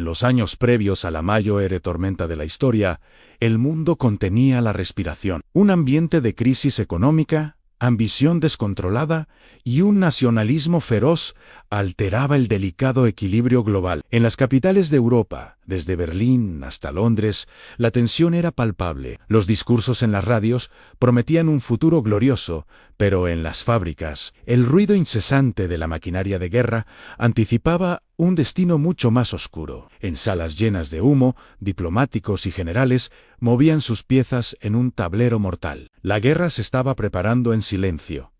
los años previos a la mayor tormenta de la historia, el mundo contenía la respiración. Un ambiente de crisis económica, ambición descontrolada y un nacionalismo feroz alteraba el delicado equilibrio global. En las capitales de Europa, desde Berlín hasta Londres, la tensión era palpable. Los discursos en las radios prometían un futuro glorioso, pero en las fábricas, el ruido incesante de la maquinaria de guerra anticipaba un destino mucho más oscuro. En salas llenas de humo, diplomáticos y generales movían sus piezas en un tablero mortal. La guerra se estaba preparando en silencio,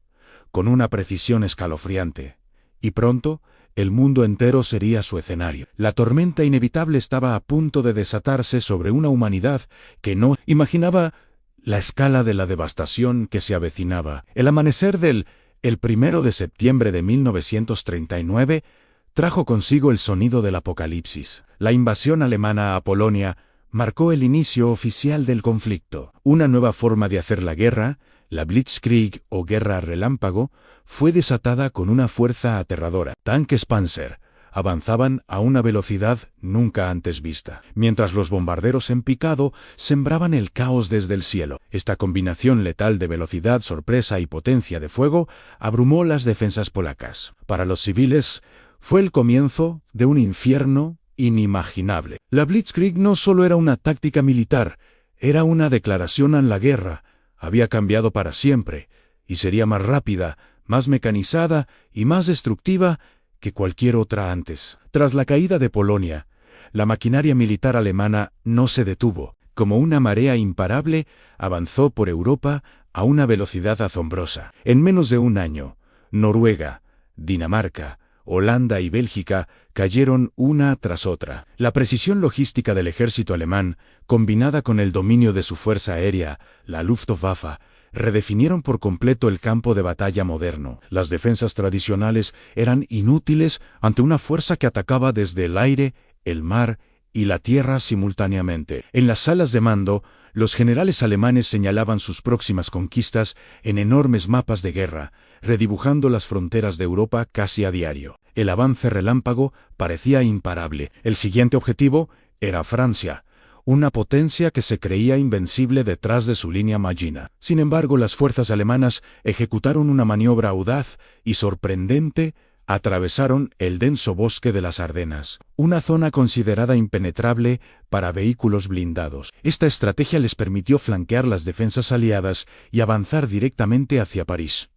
con una precisión escalofriante, y pronto el mundo entero sería su escenario. La tormenta inevitable estaba a punto de desatarse sobre una humanidad que no imaginaba la escala de la devastación que se avecinaba. El amanecer del 1 de septiembre de 1939 trajo consigo el sonido del apocalipsis. La invasión alemana a Polonia marcó el inicio oficial del conflicto. Una nueva forma de hacer la guerra, la Blitzkrieg o guerra relámpago, fue desatada con una fuerza aterradora. Tanques Panzer avanzaban a una velocidad nunca antes vista, mientras los bombarderos en picado sembraban el caos desde el cielo. Esta combinación letal de velocidad, sorpresa y potencia de fuego abrumó las defensas polacas. Para los civiles, fue el comienzo de un infierno inimaginable. La Blitzkrieg no solo era una táctica militar, era una declaración en la guerra. Había cambiado para siempre, y sería más rápida, más mecanizada y más destructiva que cualquier otra antes. Tras la caída de Polonia, la maquinaria militar alemana no se detuvo. Como una marea imparable, avanzó por Europa a una velocidad asombrosa. En menos de un año, Noruega, Dinamarca, Holanda y Bélgica cayeron una tras otra. La precisión logística del ejército alemán, combinada con el dominio de su fuerza aérea, la Luftwaffe, redefinieron por completo el campo de batalla moderno. Las defensas tradicionales eran inútiles ante una fuerza que atacaba desde el aire, el mar y la tierra simultáneamente. En las salas de mando, los generales alemanes señalaban sus próximas conquistas en enormes mapas de guerra, redibujando las fronteras de Europa casi a diario. El avance relámpago parecía imparable. El siguiente objetivo era Francia, una potencia que se creía invencible detrás de su línea Maginot. Sin embargo, las fuerzas alemanas ejecutaron una maniobra audaz y sorprendente. Atravesaron el denso bosque de las Ardenas, una zona considerada impenetrable para vehículos blindados. Esta estrategia les permitió flanquear las defensas aliadas y avanzar directamente hacia París.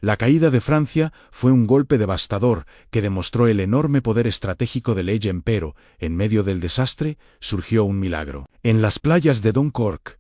La caída de Francia fue un golpe devastador que demostró el enorme poder estratégico del Eje, pero, en medio del desastre, surgió un milagro. En las playas de Dunkerque,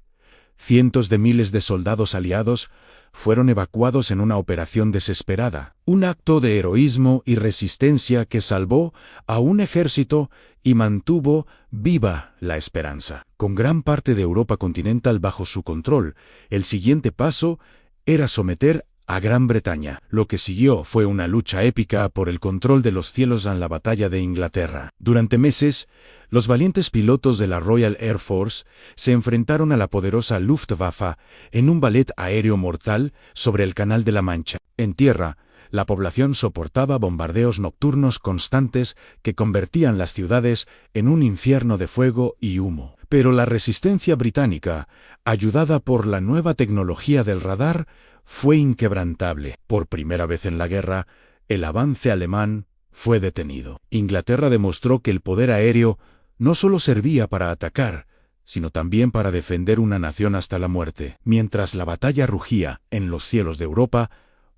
cientos de miles de soldados aliados fueron evacuados en una operación desesperada, un acto de heroísmo y resistencia que salvó a un ejército y mantuvo viva la esperanza. Con gran parte de Europa continental bajo su control, el siguiente paso era someter a Gran Bretaña. Lo que siguió fue una lucha épica por el control de los cielos en la batalla de Inglaterra. Durante meses, los valientes pilotos de la Royal Air Force se enfrentaron a la poderosa Luftwaffe en un ballet aéreo mortal sobre el Canal de la Mancha. En tierra, la población soportaba bombardeos nocturnos constantes que convertían las ciudades en un infierno de fuego y humo. Pero la resistencia británica, ayudada por la nueva tecnología del radar, fue inquebrantable. Por primera vez en la guerra, el avance alemán fue detenido. Inglaterra demostró que el poder aéreo no solo servía para atacar, sino también para defender una nación hasta la muerte. Mientras la batalla rugía en los cielos de Europa,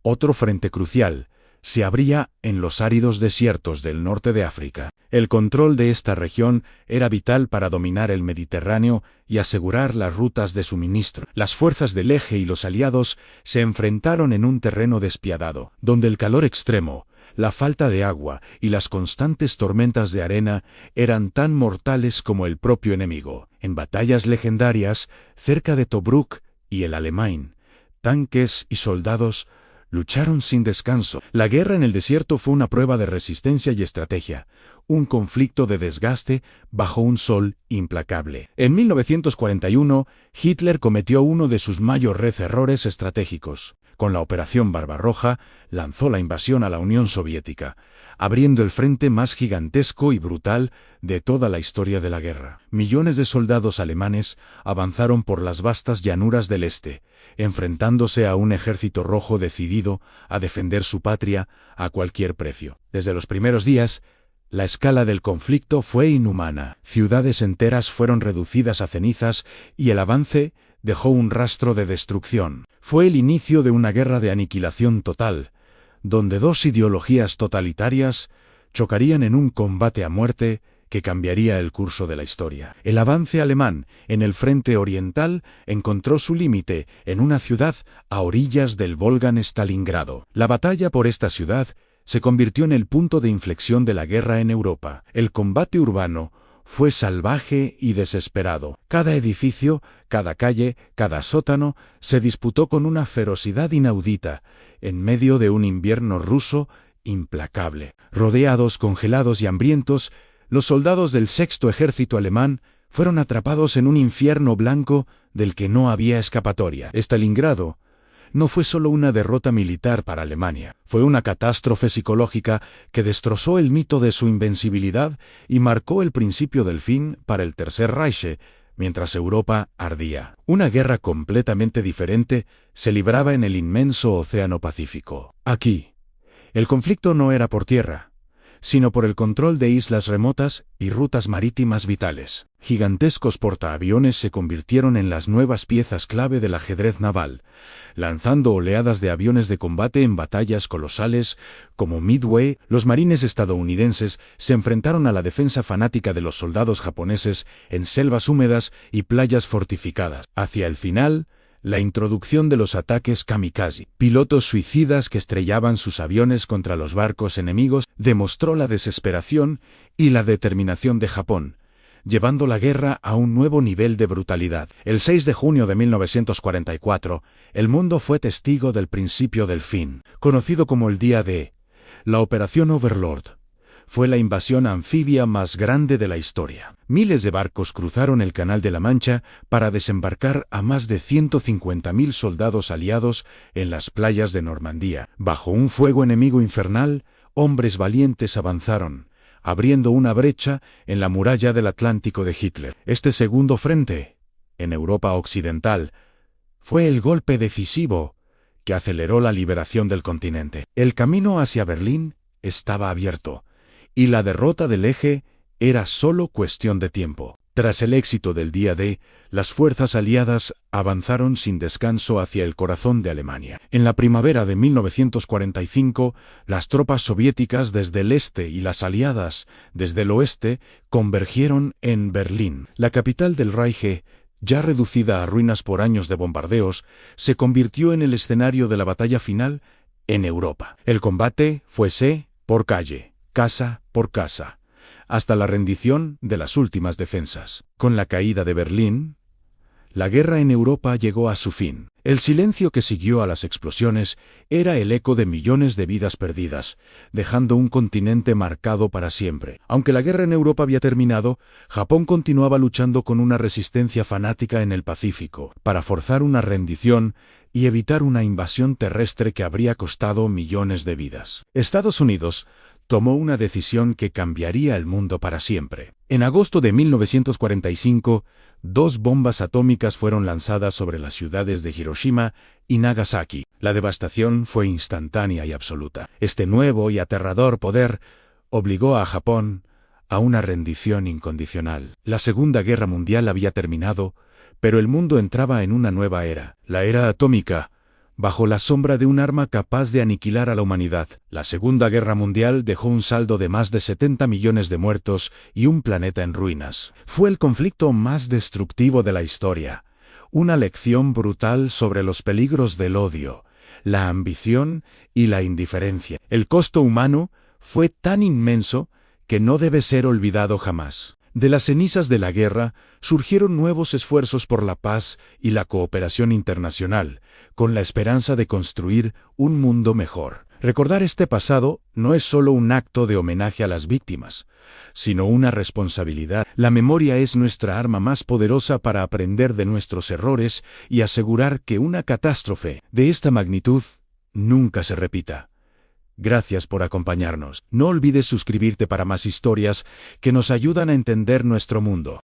otro frente crucial se abría en los áridos desiertos del norte de África. El control de esta región era vital para dominar el Mediterráneo y asegurar las rutas de suministro. Las fuerzas del Eje y los aliados se enfrentaron en un terreno despiadado, donde el calor extremo, la falta de agua y las constantes tormentas de arena eran tan mortales como el propio enemigo. En batallas legendarias, cerca de Tobruk y el Alamein, tanques y soldados lucharon sin descanso. La guerra en el desierto fue una prueba de resistencia y estrategia, un conflicto de desgaste bajo un sol implacable. En 1941, Hitler cometió uno de sus mayores errores estratégicos. Con la Operación Barbarroja, lanzó la invasión a la Unión Soviética, abriendo el frente más gigantesco y brutal de toda la historia de la guerra. Millones de soldados alemanes avanzaron por las vastas llanuras del este, enfrentándose a un ejército rojo decidido a defender su patria a cualquier precio. Desde los primeros días, la escala del conflicto fue inhumana. Ciudades enteras fueron reducidas a cenizas y el avance dejó un rastro de destrucción. Fue el inicio de una guerra de aniquilación total, donde dos ideologías totalitarias chocarían en un combate a muerte que cambiaría el curso de la historia. El avance alemán en el frente oriental encontró su límite en una ciudad a orillas del Volga, en Stalingrado. La batalla por esta ciudad se convirtió en el punto de inflexión de la guerra en Europa. El combate urbano fue salvaje y desesperado. Cada edificio, cada calle, cada sótano se disputó con una ferocidad inaudita, en medio de un invierno ruso implacable. Rodeados, congelados y hambrientos, los soldados del Sexto Ejército alemán fueron atrapados en un infierno blanco del que no había escapatoria. Stalingrado no fue solo una derrota militar para Alemania, fue una catástrofe psicológica que destrozó el mito de su invencibilidad y marcó el principio del fin para el Tercer Reich, mientras Europa ardía. Una guerra completamente diferente se libraba en el inmenso Océano Pacífico. Aquí, el conflicto no era por tierra, sino por el control de islas remotas y rutas marítimas vitales. Gigantescos portaaviones se convirtieron en las nuevas piezas clave del ajedrez naval, lanzando oleadas de aviones de combate en batallas colosales como Midway. Los marines estadounidenses se enfrentaron a la defensa fanática de los soldados japoneses en selvas húmedas y playas fortificadas. Hacia el final, la introducción de los ataques kamikaze, pilotos suicidas que estrellaban sus aviones contra los barcos enemigos, demostró la desesperación y la determinación de Japón, llevando la guerra a un nuevo nivel de brutalidad. El 6 de junio de 1944, el mundo fue testigo del principio del fin. Conocido como el Día D, la Operación Overlord fue la invasión anfibia más grande de la historia. Miles de barcos cruzaron el Canal de la Mancha para desembarcar a más de 150.000 soldados aliados en las playas de Normandía. Bajo un fuego enemigo infernal, hombres valientes avanzaron, abriendo una brecha en la muralla del Atlántico de Hitler. Este segundo frente, en Europa Occidental, fue el golpe decisivo que aceleró la liberación del continente. El camino hacia Berlín estaba abierto, y la derrota del Eje era solo cuestión de tiempo. Tras el éxito del Día D, las fuerzas aliadas avanzaron sin descanso hacia el corazón de Alemania. En la primavera de 1945, las tropas soviéticas desde el este y las aliadas desde el oeste convergieron en Berlín. La capital del Reich, ya reducida a ruinas por años de bombardeos, se convirtió en el escenario de la batalla final en Europa. El combate fue por calle, casa por casa, hasta la rendición de las últimas defensas. Con la caída de Berlín, la guerra en Europa llegó a su fin. El silencio que siguió a las explosiones era el eco de millones de vidas perdidas, dejando un continente marcado para siempre. Aunque la guerra en Europa había terminado, Japón continuaba luchando con una resistencia fanática en el Pacífico, para forzar una rendición y evitar una invasión terrestre que habría costado millones de vidas. Estados Unidos tomó una decisión que cambiaría el mundo para siempre. En agosto de 1945, 2 bombas atómicas fueron lanzadas sobre las ciudades de Hiroshima y Nagasaki. La devastación fue instantánea y absoluta. Este nuevo y aterrador poder obligó a Japón a una rendición incondicional. La Segunda Guerra Mundial había terminado, pero el mundo entraba en una nueva era, la era atómica, bajo la sombra de un arma capaz de aniquilar a la humanidad. La Segunda Guerra Mundial dejó un saldo de más de 70 millones de muertos y un planeta en ruinas. Fue el conflicto más destructivo de la historia, una lección brutal sobre los peligros del odio, la ambición y la indiferencia. El costo humano fue tan inmenso que no debe ser olvidado jamás. De las cenizas de la guerra surgieron nuevos esfuerzos por la paz y la cooperación internacional, con la esperanza de construir un mundo mejor. Recordar este pasado no es solo un acto de homenaje a las víctimas, sino una responsabilidad. La memoria es nuestra arma más poderosa para aprender de nuestros errores y asegurar que una catástrofe de esta magnitud nunca se repita. Gracias por acompañarnos. No olvides suscribirte para más historias que nos ayudan a entender nuestro mundo.